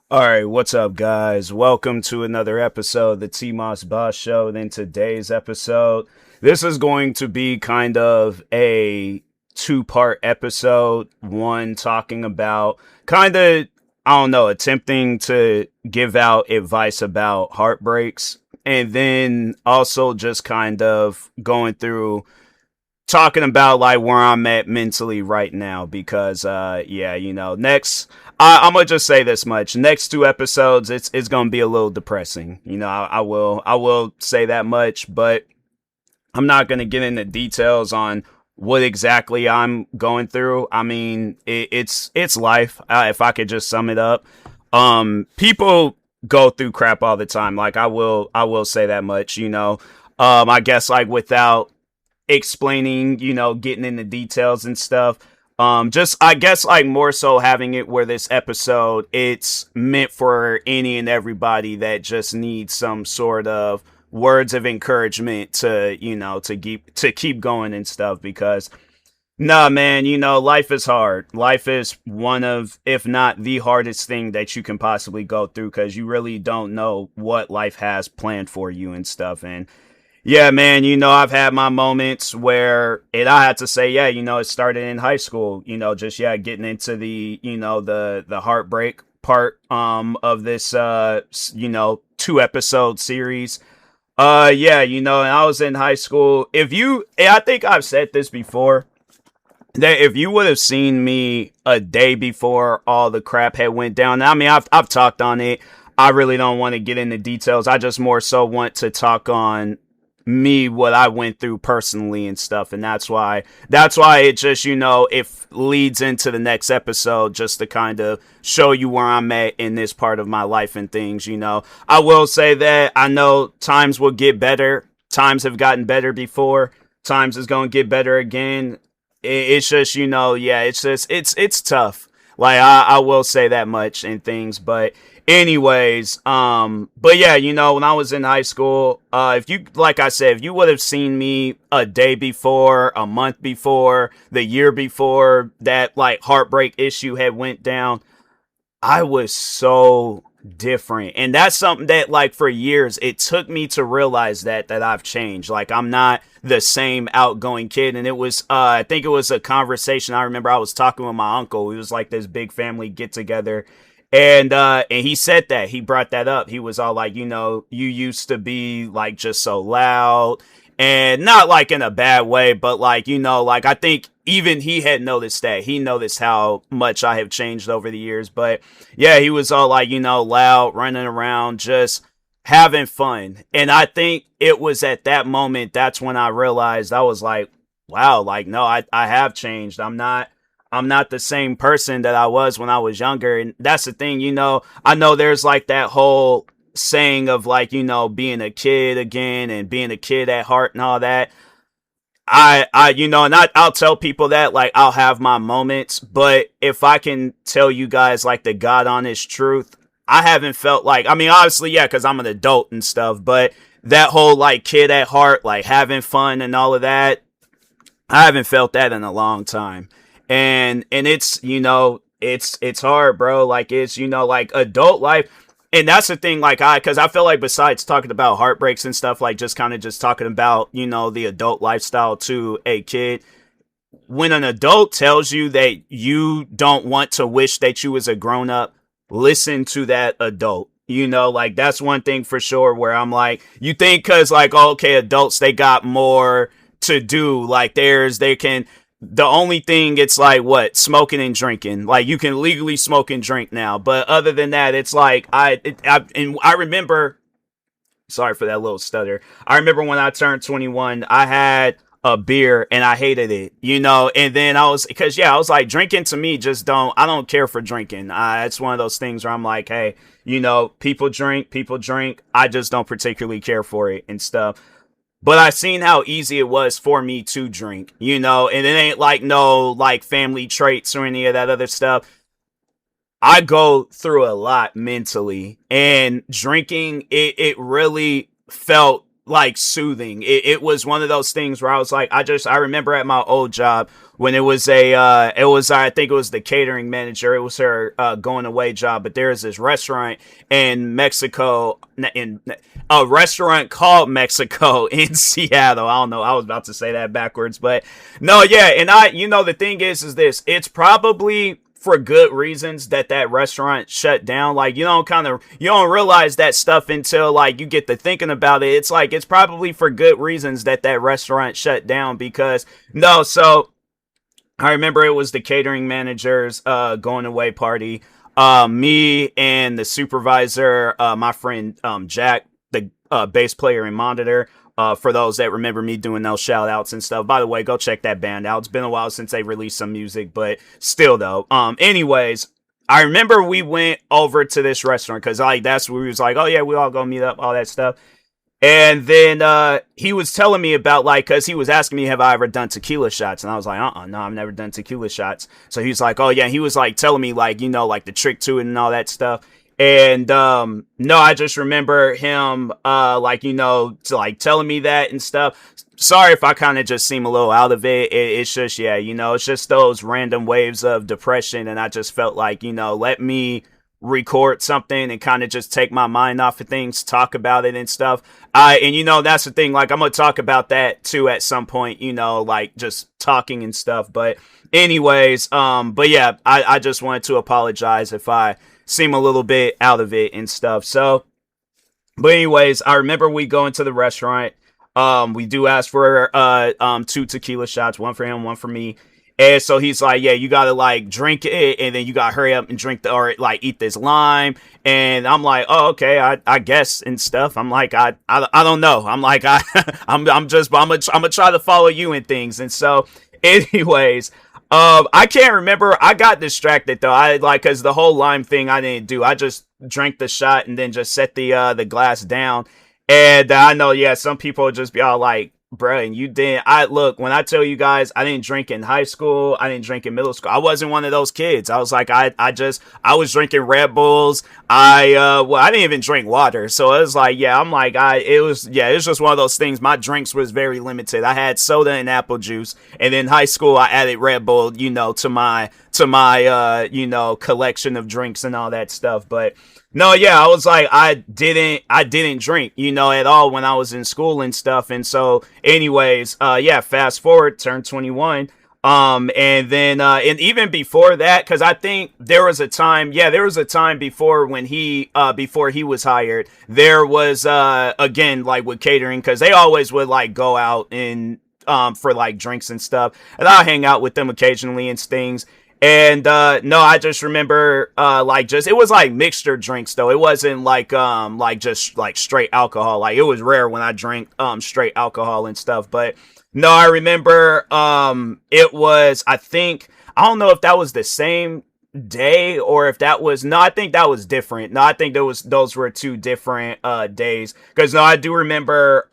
All right, what's up, guys? Welcome to another episode of the TMossBoss Show. And in today's episode, this is going to be kind of a two-part episode. One talking about kind of, I don't know, attempting to give out advice about heartbreaks. And then also just kind of going through talking about like where I'm at mentally right now because next I'm gonna just say this much. Next two episodes it's gonna be a little depressing. I will say that much, but I'm not gonna get into details on what exactly I'm going through. I mean, it's life. If I could just sum it up, people go through crap all the time. Like I will say that much. I guess like without explaining, getting into details and stuff. Just I guess like more so having it where this episode it's meant for any and everybody that just needs some sort of words of encouragement to keep going and stuff because nah, man, life is hard. Life is one of, if not the hardest thing that you can possibly go through because you really don't know what life has planned for you and stuff. And yeah, man, I've had my moments where I had to say, yeah, it started in high school, just, yeah, getting into the heartbreak part, of this, two episode series. And I was in high school. I think I've said this before, that if you would have seen me a day before all the crap had went down, I mean, I've talked on it. I really don't want to get into details. I just more so want to talk on me what I went through personally and stuff, and that's why it just it leads into the next episode just to kind of show you where I'm at in this part of my life and things. I will say that I know times will get better. Times have gotten better before. Times is going to get better again. It's just yeah, it's tough. Like I will say that much and things, but anyways, but yeah, when I was in high school, if you, like I said, if you would have seen me a day before, a month before, the year before that, like, heartbreak issue had went down, I was so different. And that's something that, like, for years, it took me to realize that I've changed. Like, I'm not the same outgoing kid. And it was, I think it was a conversation. I remember I was talking with my uncle. It was like this big family get together. And he said that, he brought that up. He was all like, you used to be like just so loud, and not like in a bad way, but like, like I think even he had noticed that. He noticed how much I have changed over the years. But yeah, he was all like, loud, running around, just having fun. And I think it was at that moment, that's when I realized, I was like, wow, like, no, I have changed. I'm not the same person that I was when I was younger. And that's the thing, I know there's like that whole saying of like, being a kid again and being a kid at heart and all that. I'll tell people that, like, I'll have my moments, but if I can tell you guys like the God honest truth, I haven't felt like, I mean, obviously, yeah, because I'm an adult and stuff, but that whole like kid at heart, like having fun and all of that, I haven't felt that in a long time. And it's, it's hard, bro. Like, it's, like adult life. And that's the thing, like, cause I feel like besides talking about heartbreaks and stuff, like just kind of just talking about, the adult lifestyle to a kid, when an adult tells you that you don't want to wish that you was a grown up, listen to that adult. Like, that's one thing for sure where I'm like, you think cause like, okay, adults, they got more to do. Like, the only thing, it's like, what, smoking and drinking. Like, you can legally smoke and drink now, but other than that, it's like and I remember, sorry for that little stutter, I remember when I turned 21, I had a beer and I hated it, and then because I was like, drinking to me just I don't care for drinking. It's one of those things where I'm like, hey, people drink, I just don't particularly care for it and stuff. But I seen how easy it was for me to drink, and it ain't like no like family traits or any of that other stuff. I go through a lot mentally, and drinking, it really felt like soothing. It was one of those things where I was like, I remember at my old job when it was I think it was the catering manager. It was her going away job. But there's this restaurant in Mexico, in a restaurant called Mexico in Seattle. I don't know. I was about to say that backwards, but no, yeah. And the thing is this, it's probably for good reasons that restaurant shut down. Like, you don't realize that stuff until like you get to thinking about it. It's like, it's probably for good reasons that restaurant shut down because so I remember it was the catering manager's going away party. Me and the supervisor, my friend Jack, the bass player and monitor. For those that remember me doing those shout outs and stuff. By the way, go check that band out. It's been a while since they released some music, but still though. Anyways, I remember we went over to this restaurant because like that's where we was like, oh yeah, we all go meet up, all that stuff. And then he was telling me about like, cause he was asking me, have I ever done tequila shots? And I was like, no, I've never done tequila shots. So he was like, oh yeah, he was like telling me like, like the trick to it and all that stuff. And no, I just remember him like telling me that and stuff. Sorry if I kind of just seem a little out of it. It's just it's just those random waves of depression, and I just felt like let me record something and kind of just take my mind off of things, talk about it and stuff. That's the thing, like I'm gonna talk about that too at some point, like just talking and stuff. But anyways, but yeah, I just wanted to apologize if I seem a little bit out of it and stuff. So, but anyways, I remember we go into the restaurant. We do ask for 2 tequila shots, one for him, one for me. And so he's like, yeah, you gotta like drink it, and then you gotta hurry up and drink or like eat this lime. And I'm like, oh, okay, I guess and stuff. I'm like, I don't know. I'm like, I'm gonna try to follow you and things. And so, anyways. I can't remember. I got distracted though. Cause the whole lime thing I didn't do. I just drank the shot and then just set the glass down. And I know, yeah, some people would just be all like, bruh, and you didn't. Look, when I tell you guys, I didn't drink in high school. I didn't drink in middle school. I wasn't one of those kids. I was like, I was drinking Red Bulls. I didn't even drink water. So it was like, yeah, I'm like, it was just one of those things. My drinks was very limited. I had soda and apple juice. And in high school, I added Red Bull, to my collection of drinks and all that stuff. But no, yeah, I was like, I didn't drink, at all when I was in school and stuff. And so anyways, fast forward, turned 21. And then, and even before that, cause I think there was a time before when before he was hired, there was, again, like with catering, cause they always would like go out and, for like drinks and stuff, and I'll hang out with them occasionally and things. And no, I just remember it was like mixture drinks though. It wasn't like just like straight alcohol. Like it was rare when I drank straight alcohol and stuff. But no, I remember it was, I don't know if that was the same day or if that was, no, I think that was different. No, I think those were 2 different days, because no, I do remember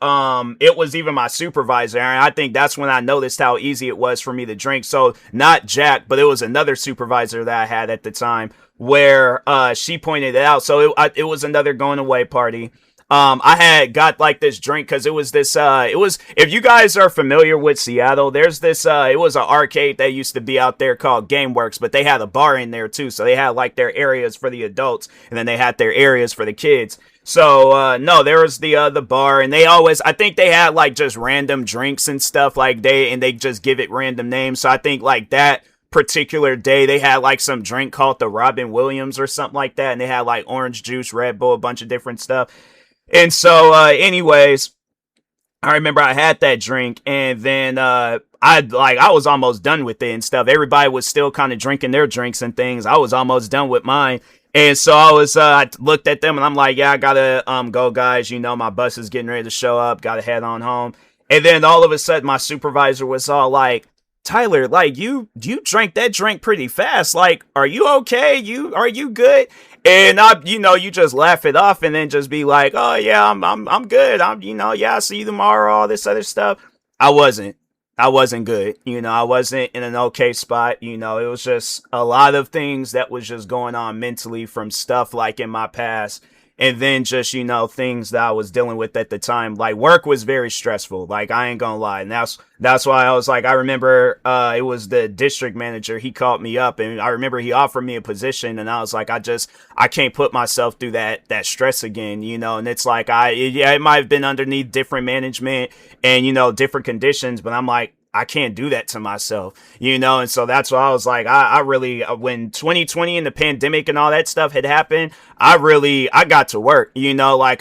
it was even my supervisor, and I think that's when I noticed how easy it was for me to drink. So not Jack, but it was another supervisor that I had at the time where she pointed it out. So it was another going away party. I had got like this drink because it was this, if you guys are familiar with Seattle, there's this, it was an arcade that used to be out there called GameWorks, but they had a bar in there too. So they had like their areas for the adults, and then they had their areas for the kids. So, no, there was the bar, and I think they had like just random drinks and stuff like they just give it random names. So I think like that particular day they had like some drink called the Robin Williams or something like that. And they had like orange juice, Red Bull, a bunch of different stuff. And so, anyways, I remember I had that drink, and then, I was almost done with it and stuff. Everybody was still kind of drinking their drinks and things. I was almost done with mine. And so I looked at them and I'm like, yeah, I gotta, go guys, my bus is getting ready to show up. Gotta head on home. And then all of a sudden my supervisor was all like, Tyler, like you drank that drink pretty fast. Like, are you okay? Are you good? And you just laugh it off and then just be like, oh yeah, I'm good. I'll see you tomorrow, all this other stuff. I wasn't good. I wasn't in an okay spot. It was just a lot of things that was just going on mentally from stuff like in my past. and then just, things that I was dealing with at the time. Like, work was very stressful. Like, I ain't gonna lie. And that's why I was like, I remember, it was the district manager. He called me up, and I remember he offered me a position, and I was like, I can't put myself through that stress again, and it's like, it might have been underneath different management and, different conditions, but I'm like, I can't do that to myself, and so that's why I was like, I really, when 2020 and the pandemic and all that stuff had happened, I got to work, like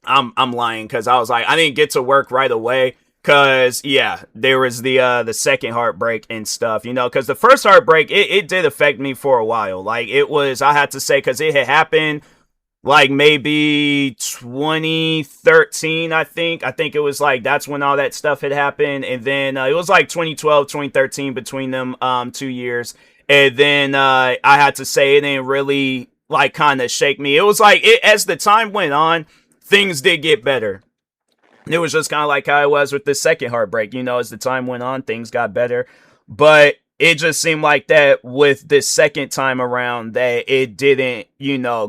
I'm lying, because I was like, I didn't get to work right away, because there was the second heartbreak and stuff, because the first heartbreak, it did affect me for a while. Like, it was, I had to say, because it had happened like maybe 2013, I think it was like, that's when all that stuff had happened. And then it was like 2012, 2013, between them 2 years. And then I had to say, it didn't really like kind of shake me. It was like, as the time went on, things did get better. It was just kind of like how it was with the second heartbreak, as the time went on, things got better. But it just seemed like that with this second time around, that it didn't,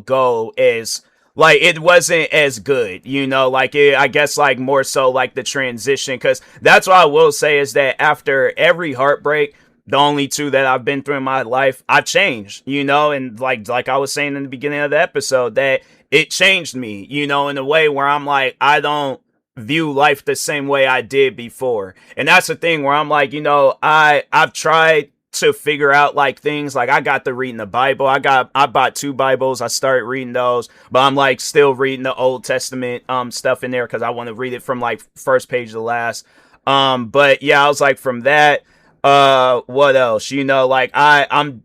go as, like, it wasn't as good, like, I guess, like, more so like the transition, because that's what I will say, is that after every heartbreak, the only two that I've been through in my life, I've changed, and like I was saying in the beginning of the episode, that it changed me, in a way where I'm like, I don't view life the same way I did before. And that's the thing where I'm like, I've tried to figure out like things, like I got to reading the Bible. I bought 2 Bibles. I started reading those, but I'm like still reading the Old Testament stuff in there, because I want to read it from like first page to last. But yeah, I was like, from that, what else? Like I'm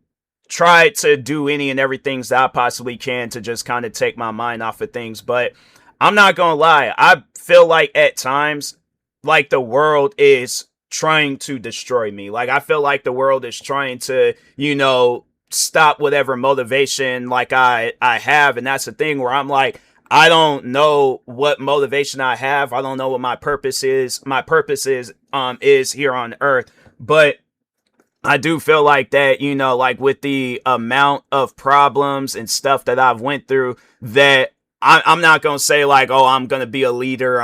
tried to do any and everything that I possibly can to just kind of take my mind off of things. But I'm not gonna lie, I feel like at times, like, the world is trying to destroy me. Like, I feel like the world is trying to, stop whatever motivation like I have. And that's the thing where I'm like, I don't know what motivation I have. I don't know what my purpose is. My purpose is here on earth. But I do feel like that, like with the amount of problems and stuff that I've went through, that I'm not going to say like, oh, I'm going to be a leader.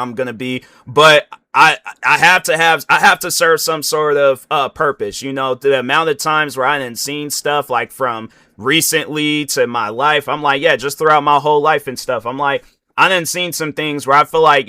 But I have to serve some sort of purpose. The amount of times where I didn't seen stuff, like from recently to my life, I'm like, yeah, just throughout my whole life and stuff, I'm like, I done seen some things where I feel like,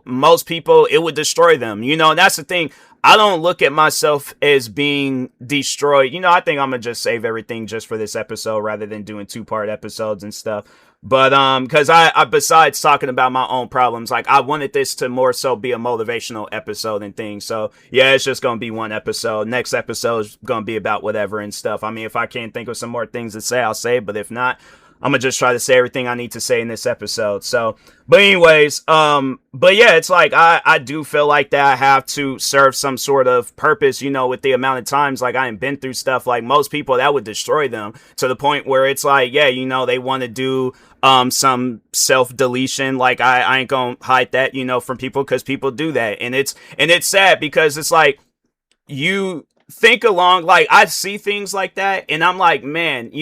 most people, it would destroy them, and that's the thing. I don't look at myself as being destroyed. I think I'm going to just save everything just for this episode rather than doing 2-part episodes and stuff. But, cause I, besides talking about my own problems, like, I wanted this to more so be a motivational episode and things. So yeah, it's just going to be one episode. Next episode is going to be about whatever and stuff. I mean, if I can't think of some more things to say, I'll say, but if not, I'm gonna just try to say everything I need to say in this episode. So, but anyways, but yeah, it's like, I do feel like that I have to serve some sort of purpose, with the amount of times, like, I ain't been through stuff, like, most people, that would destroy them to the point where it's like, yeah, they want to do, some self-deletion. Like, I ain't gonna hide that, from people, because people do that. And it's sad, because it's like, you think along, like, I see things like that, and I'm like, man,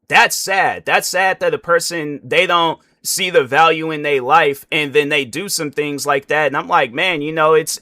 that's sad. That's sad that a person, they don't see the value in their life, and then they do some things like that. And I'm like, man, it's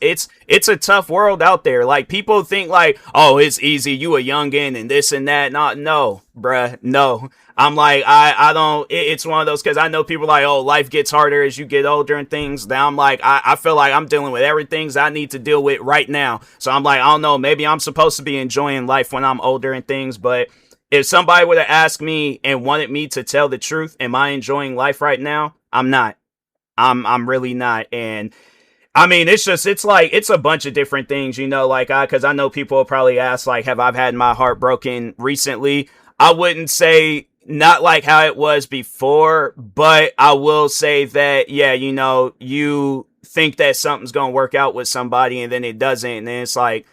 a tough world out there. Like, people think like, oh, it's easy, you a youngin' and this and that. No, bruh, no. I'm like, I don't, it's one of those, because I know people like, oh, life gets harder as you get older and things. Now I'm like, I feel like I'm dealing with everything I need to deal with right now. So I'm like, I don't know, maybe I'm supposed to be enjoying life when I'm older and things. But if somebody would have asked me and wanted me to tell the truth, am I enjoying life right now? I'm not. I'm really not. And I mean, it's a bunch of different things, like, because I know people will probably ask, like, have I had my heart broken recently? I wouldn't say not like how it was before, but I will say that, yeah, you think that something's going to work out with somebody, and then it doesn't. And then it's like,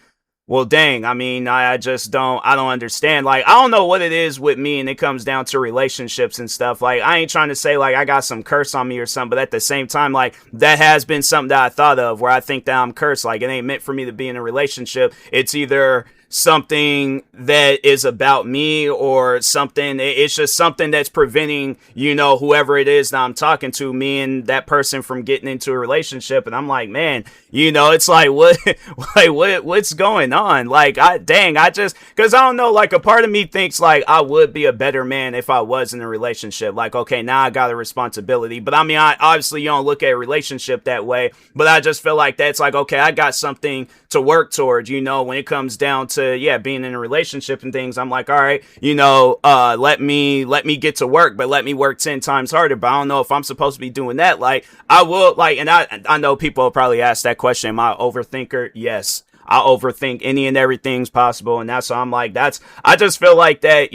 well, dang, I mean, I don't understand. Like, I don't know what it is with me, and it comes down to relationships and stuff. Like, I ain't trying to say, like, I got some curse on me or something, but at the same time, like, that has been something that I thought of where I think that I'm cursed. Like, it ain't meant for me to be in a relationship. It's either something that is about me or something. It's just something that's preventing, whoever it is that I'm talking to, me and that person from getting into a relationship. And I'm like, man, it's like, what, what's going on? Like, cause I don't know, like a part of me thinks like I would be a better man if I was in a relationship. Like, okay, now I got a responsibility, but I mean, obviously you don't look at a relationship that way, but I just feel like that's like, okay, I got something to work towards, when it comes down to, being in a relationship and things. I'm like, all right, let me get to work, but let me work 10 times harder. But I don't know if I'm supposed to be doing that. Like, I will, like, and I know people will probably ask that question. Am I an overthinker? Yes. I overthink any and everything's possible. And that's why I'm like, I just feel like that,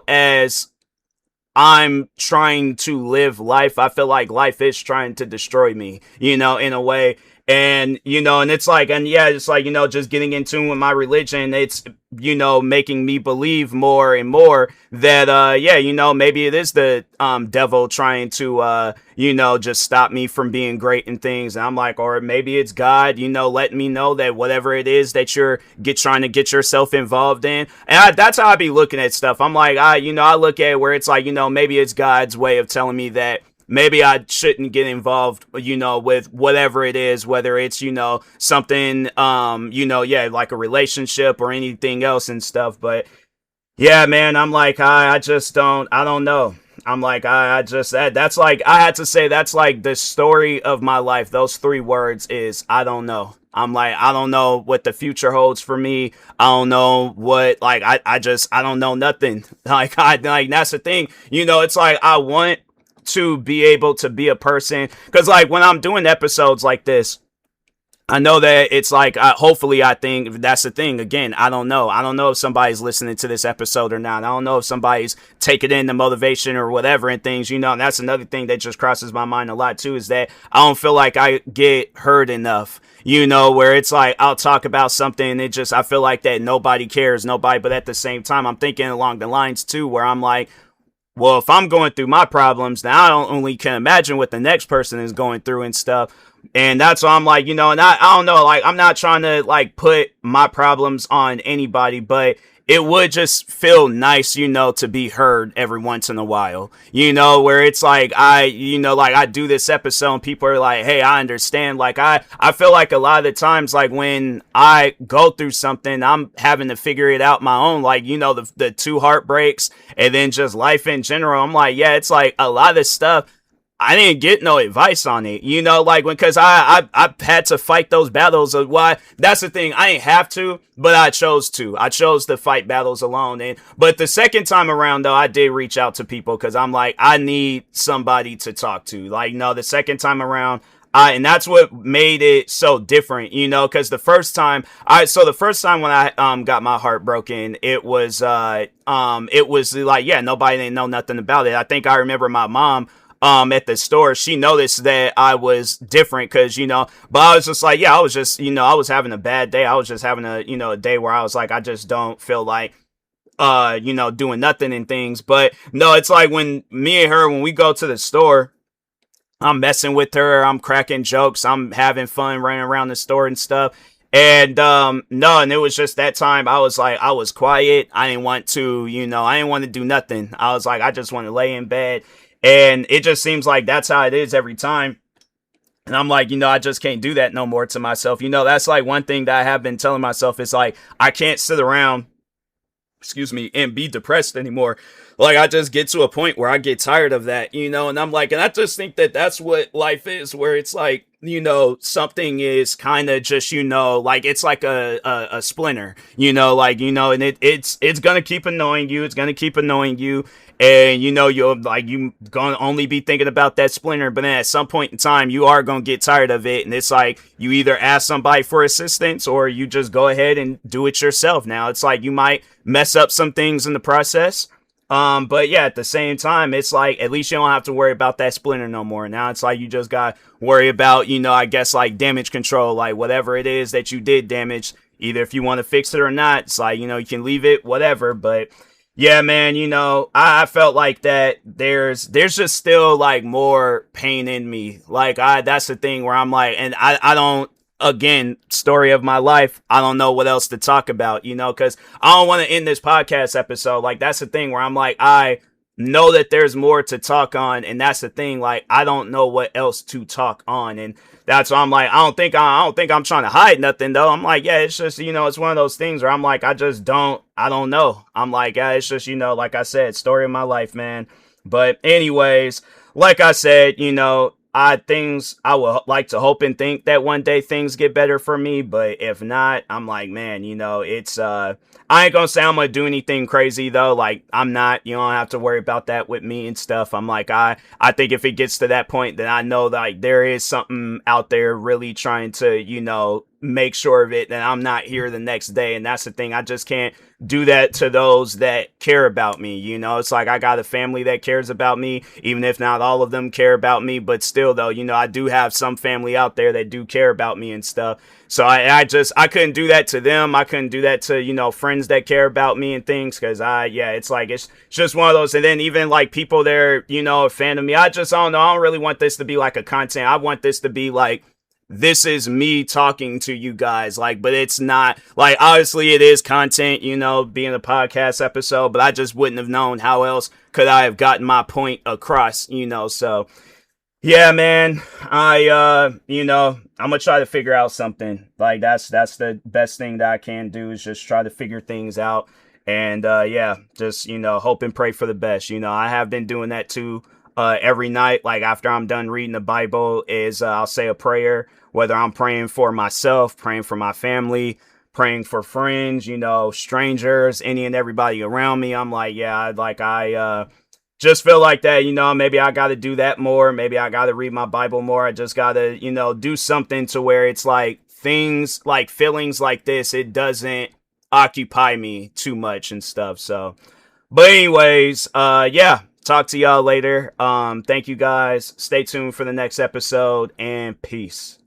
as I'm trying to live life, I feel like life is trying to destroy me, in a way. And, and it's like, and yeah, it's like, just getting in tune with my religion, it's, making me believe more and more that, maybe it is the, devil trying to, just stop me from being great and things. And I'm like, or maybe it's God, letting me know that whatever it is that you're trying to get yourself involved in. And that's how I be looking at stuff. I'm like, I look at it where it's like, maybe it's God's way of telling me that maybe I shouldn't get involved, with whatever it is, whether it's, something, like a relationship or anything else and stuff. But yeah, man, I'm like, I don't know. I'm like, that's like, I had to say, that's like the story of my life. Those 3 words is, I don't know. I'm like, I don't know what the future holds for me. I don't know what, like, I don't know nothing. Like, that's the thing, it's like, I want to be able to be a person, because like when I'm doing episodes like this, I know that it's like, hopefully, I think that's the thing. Again, I don't know if somebody's listening to this episode or not. I don't know if somebody's taking in the motivation or whatever and things, and that's another thing that just crosses my mind a lot too, is that I don't feel like I get heard enough, where it's like, I'll talk about something and I feel like that nobody cares, but at the same time, I'm thinking along the lines too, where I'm like, well, if I'm going through my problems, now I don't only can imagine what the next person is going through and stuff. And that's why I'm like, and I don't know, like, I'm not trying to like put my problems on anybody, but it would just feel nice, to be heard every once in a while, where it's like, I do this episode and people are like, hey, I understand. Like, I feel like a lot of the times, like when I go through something, I'm having to figure it out my own, like, the 2 heartbreaks and then just life in general. I'm like, yeah, it's like a lot of stuff I didn't get no advice on it, like because I had to fight those battles of why. That's the thing. I ain't have to, but I chose to fight battles alone. But the second time around though, I did reach out to people because I'm like, I need somebody to talk to. Like, no, the second time around, and that's what made it so different, because the first time when I got my heart broken, it was like, yeah, nobody didn't know nothing about it. I think I remember my mom at the store, she noticed that I was different because, but I was just like, yeah, I was just, I was having a bad day. I was just having a day where I was like, I just don't feel like, doing nothing and things. But no, it's like when me and her, when we go to the store, I'm messing with her, I'm cracking jokes, I'm having fun running around the store and stuff. And, no, and it was just that time I was like, I was quiet. I didn't want to, I didn't want to do nothing. I was like, I just want to lay in bed. And it just seems like that's how it is every time. And I'm like, I just can't do that no more to myself. That's like one thing that I have been telling myself is like, I can't sit around, and be depressed anymore. Like, I just get to a point where I get tired of that, and I'm like, and I just think that that's what life is, where it's like, something is kind of just, like, it's like a splinter, and it's going to keep annoying you. It's going to keep annoying you. And, you're like, you going to only be thinking about that splinter. But then at some point in time, you are going to get tired of it. And it's like, you either ask somebody for assistance or you just go ahead and do it yourself. Now, it's like, you might mess up some things in the process. But yeah, at the same time, it's like, at least you don't have to worry about that splinter no more. Now it's like, you just got to worry about, I guess like damage control, like whatever it is that you did damage, either if you want to fix it or not, it's like, you can leave it, whatever. But yeah, man, I felt like that there's just still like more pain in me. Like that's the thing where I'm like, and I don't again, story of my life. I don't know what else to talk about, because I don't want to end this podcast episode. Like, that's the thing where I'm like, I know that there's more to talk on, and that's the thing. Like, I don't know what else to talk on, and that's why I'm like, I don't think I'm trying to hide nothing though. I'm like, yeah, it's just, it's one of those things where I'm like, I don't know. I'm like, yeah, it's just, like I said, story of my life, man. But anyways, like I said, I would like to hope and think that one day things get better for me, but if not, I'm like, man, it's I ain't gonna say I'm gonna do anything crazy though. Like, I'm not, you don't have to worry about that with me and stuff. I'm like, I think if it gets to that point, then I know that, like, there is something out there really trying to, make sure of it, that I'm not here the next day. And that's the thing. I just can't do that to those that care about me. It's like, I got a family that cares about me, even if not all of them care about me, but still though, I do have some family out there that do care about me and stuff. So I couldn't do that to them. I couldn't do that to, friends that care about me and things. Cause it's like, it's just one of those. And then even like people there, a fan of me, I don't know. I don't really want this to be like a content. I want this to be like, this is me talking to you guys, like, but it's not, like, obviously it is content, being a podcast episode, but I just wouldn't have known how else could I have gotten my point across, so yeah, man, I'm gonna try to figure out something. Like, that's the best thing that I can do, is just try to figure things out. And yeah, just, hope and pray for the best. I have been doing that too. Every night, like after I'm done reading the Bible, is I'll say a prayer, whether I'm praying for myself, praying for my family, praying for friends, strangers, any and everybody around me. I'm like, yeah, I just feel like that, maybe I got to do that more. Maybe I got to read my Bible more. I just got to, do something to where it's like things like feelings like this, it doesn't occupy me too much and stuff. So, but anyways, yeah, talk to y'all later. Thank you guys. Stay tuned for the next episode, and peace.